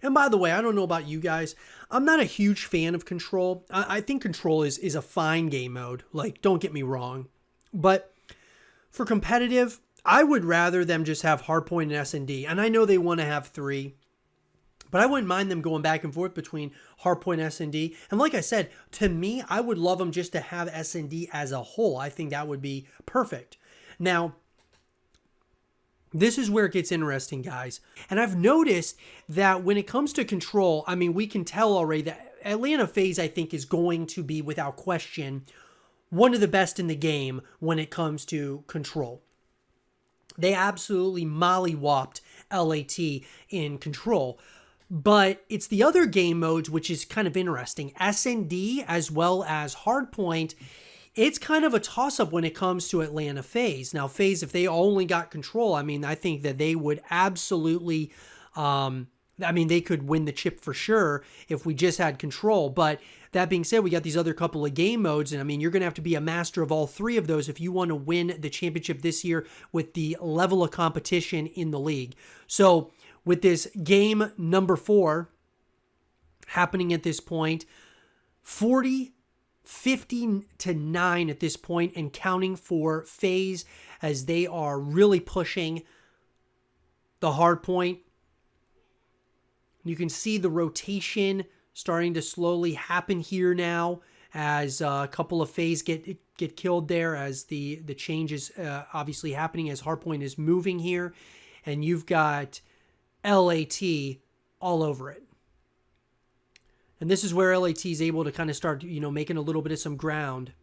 And by the way, I don't know about you guys. I'm not a huge fan of Control. I think Control is a fine game mode. Like, don't get me wrong. But for competitive, I would rather them just have Hardpoint and S&D. And I know they want to have 3. But I wouldn't mind them going back and forth between Hardpoint, S&D. And like I said, to me, I would love them just to have S&D as a whole. I think that would be perfect. Now, this is where it gets interesting, guys. And I've noticed that when it comes to Control, I mean, we can tell already that Atlanta Faze, I think, is going to be, without question, one of the best in the game when it comes to Control. They absolutely mollywopped LAT in Control. But it's the other game modes which is kind of interesting. S&D as well as Hardpoint, it's kind of a toss-up when it comes to Atlanta Faze. Now, Faze, if they only got Control, I mean, I think that they would absolutely, they could win the chip for sure if we just had Control. But that being said, we got these other couple of game modes, and I mean, you're going to have to be a master of all 3 of those if you want to win the championship this year with the level of competition in the league. So, with this game number 4 happening at this point, 50-9 at this point, and counting for Faze as they are really pushing the hard point. You can see the rotation starting to slowly happen here now as a couple of Faze get killed there, as the change is obviously happening as Hardpoint is moving here, and you've got LAT all over it. And this is where LAT is able to kind of start, making a little bit of some ground.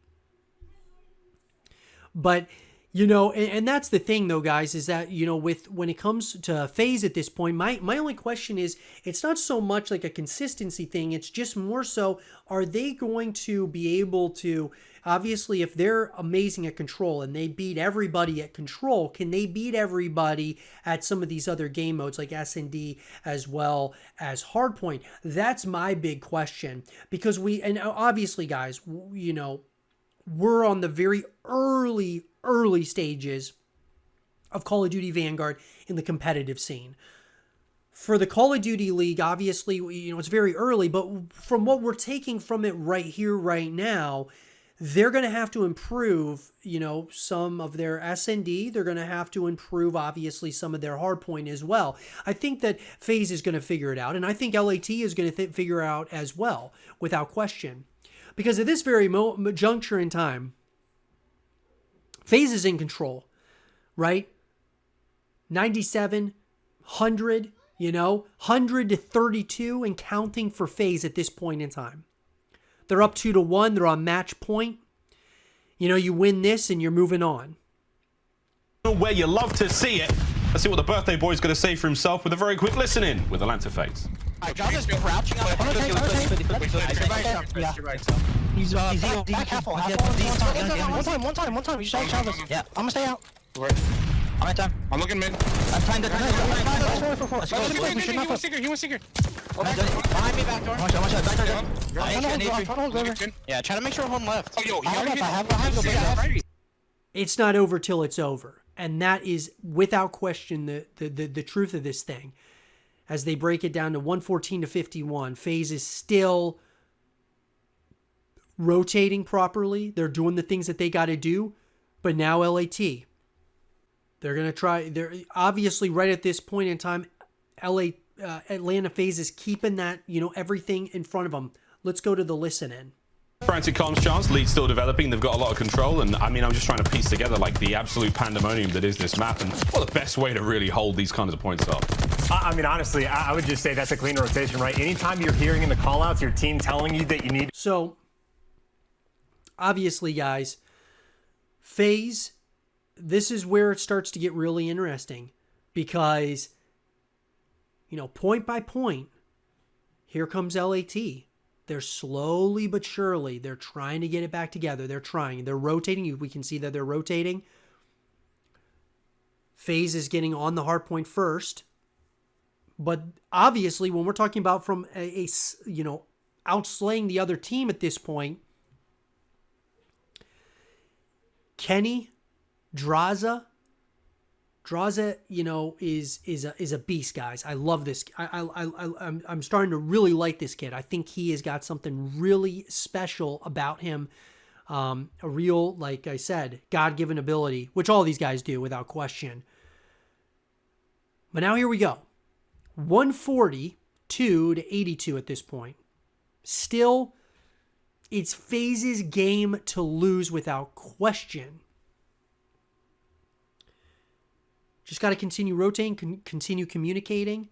But, and that's the thing though, guys, is that, when it comes to Faze at this point, my only question is, it's not so much like a consistency thing. It's just more so, are they going to be able to, obviously, if they're amazing at Control and they beat everybody at Control, can they beat everybody at some of these other game modes like S&D as well as Hardpoint? That's my big question, because and obviously, guys, we're on the very early stages of Call of Duty Vanguard in the competitive scene. For the Call of Duty League, obviously, it's very early, but from what we're taking from it right here, right now, they're going to have to improve, some of their S&D. They're going to have to improve, obviously, some of their Hardpoint as well. I think that Faze is going to figure it out, and I think LAT is going to figure it out as well, without question. Because at this very juncture in time, Faze is in control, right? 97, 100, 100 to 32 and counting for Faze at this point in time. They're up 2-1. They're on match point. You win this and you're moving on. Where you love to see it. Let's see what the birthday boy's going to say for himself with a very quick listen in with Atlanta Faze. John is crouching up. He's back half one time. You should Travis. Yeah, I'm gonna stay out. I'm at time. I'm looking mid. I'm trying to. He wants secret. Behind me, back door. Yeah, try to make sure home left. Oh, yo, it's not over till it's over. And that is, without question, the truth of this thing. As they break it down to 114-51, Faze is still rotating properly. They're doing the things that they got to do. But now LAT. They're going to try. They're obviously right at this point in time, Atlanta Faze is keeping that, everything in front of them. Let's go to the listen in. Frantic comms chance, lead still developing. They've got a lot of control, and I mean, I'm just trying to piece together like the absolute pandemonium that is this map, and what the best way to really hold these kinds of points up. I mean, honestly, I would just say that's a clean rotation, right? Anytime you're hearing in the callouts your team telling you that you need. So, obviously, guys, Faze, this is where it starts to get really interesting, because, point by point, here comes LAT. They're slowly but surely, they're trying to get it back together. They're trying. They're rotating. We can see that they're rotating. Faze is getting on the hard point first. But obviously, when we're talking about from outslaying the other team at this point, Kenny, Draza, Draza, is a beast, guys. I love this. I'm starting to really like this kid. I think he has got something really special about him. A real, like I said, God-given ability, which all these guys do without question. But now here we go. 142 to 82 at this point. Still, it's Faze's game to lose without question. Just got to continue rotating, continue communicating.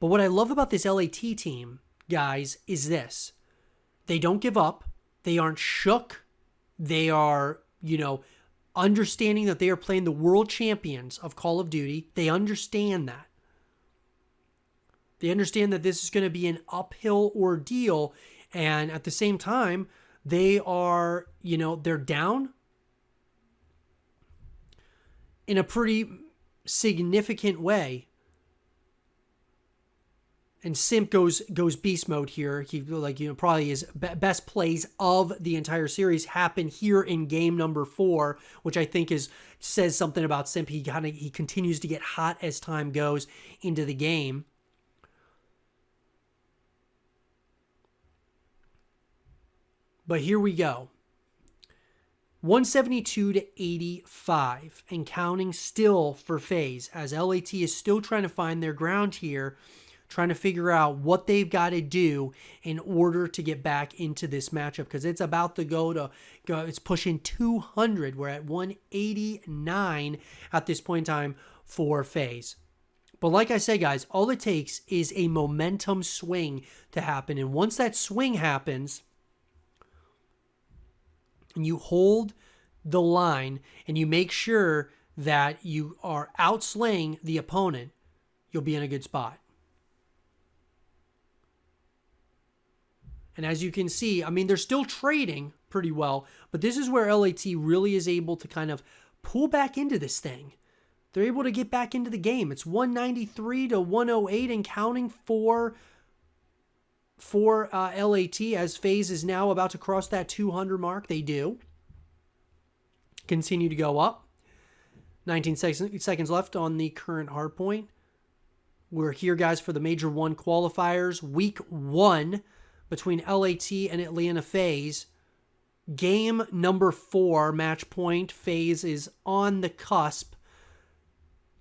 But what I love about this LAT team, guys, is this. They don't give up. They aren't shook. They are, understanding that they are playing the world champions of Call of Duty. They understand that. They understand that this is going to be an uphill ordeal. And at the same time, they are, they're down in a pretty significant way. And Simp goes beast mode here. He probably his best plays of the entire series happen here in game number 4, which I think says something about Simp. He continues to get hot as time goes into the game. But here we go. 172 to 85 and counting still for Faze, as LAT is still trying to find their ground here, trying to figure out what they've got to do in order to get back into this matchup, because it's about to go, it's pushing 200. We're at 189 at this point in time for Faze. But like I said, guys, all it takes is a momentum swing to happen. And once that swing happens, and you hold the line and you make sure that you are outslaying the opponent, you'll be in a good spot. And as you can see, they're still trading pretty well, but this is where LAT really is able to kind of pull back into this thing. They're able to get back into the game. It's 193 to 108 and counting for LAT, as Faze is now about to cross that 200 mark. They do continue to go up. 19 seconds left on the current hard point. We're here, guys, for the Major 1 qualifiers. Week 1 between LAT and Atlanta Faze. Game number 4, match point. Faze is on the cusp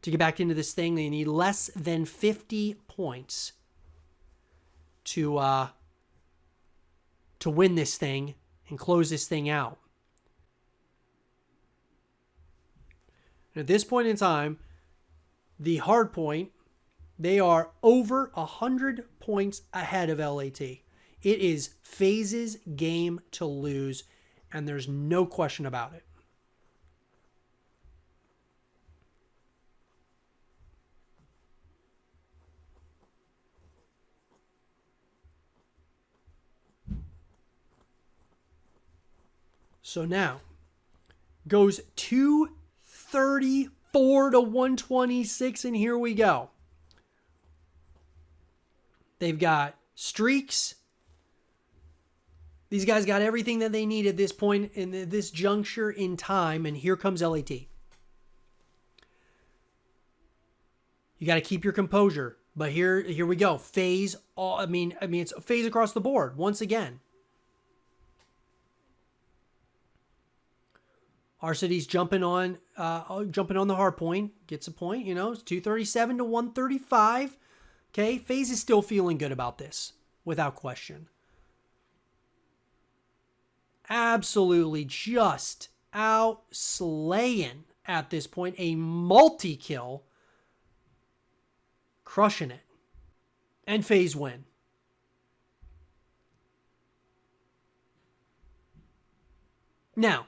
to get back into this thing. They need less than 50 points to win this thing and close this thing out. And at this point in time, the hard point, they are over 100 points ahead of LAT. It is Faze's game to lose, and there's no question about it. So now, goes 234 to 126, and here we go. They've got streaks. These guys got everything that they need at this point in this juncture in time, and here comes LAT. You got to keep your composure, but here we go. Faze. It's Faze across the board once again. Arcity's jumping on the hard point, gets a point. It's 237 to 135. Okay, Faze is still feeling good about this, without question. Absolutely just outslaying at this point. A multi-kill. Crushing it. And Faze win. Now,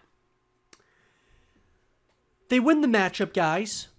they win the matchup, guys.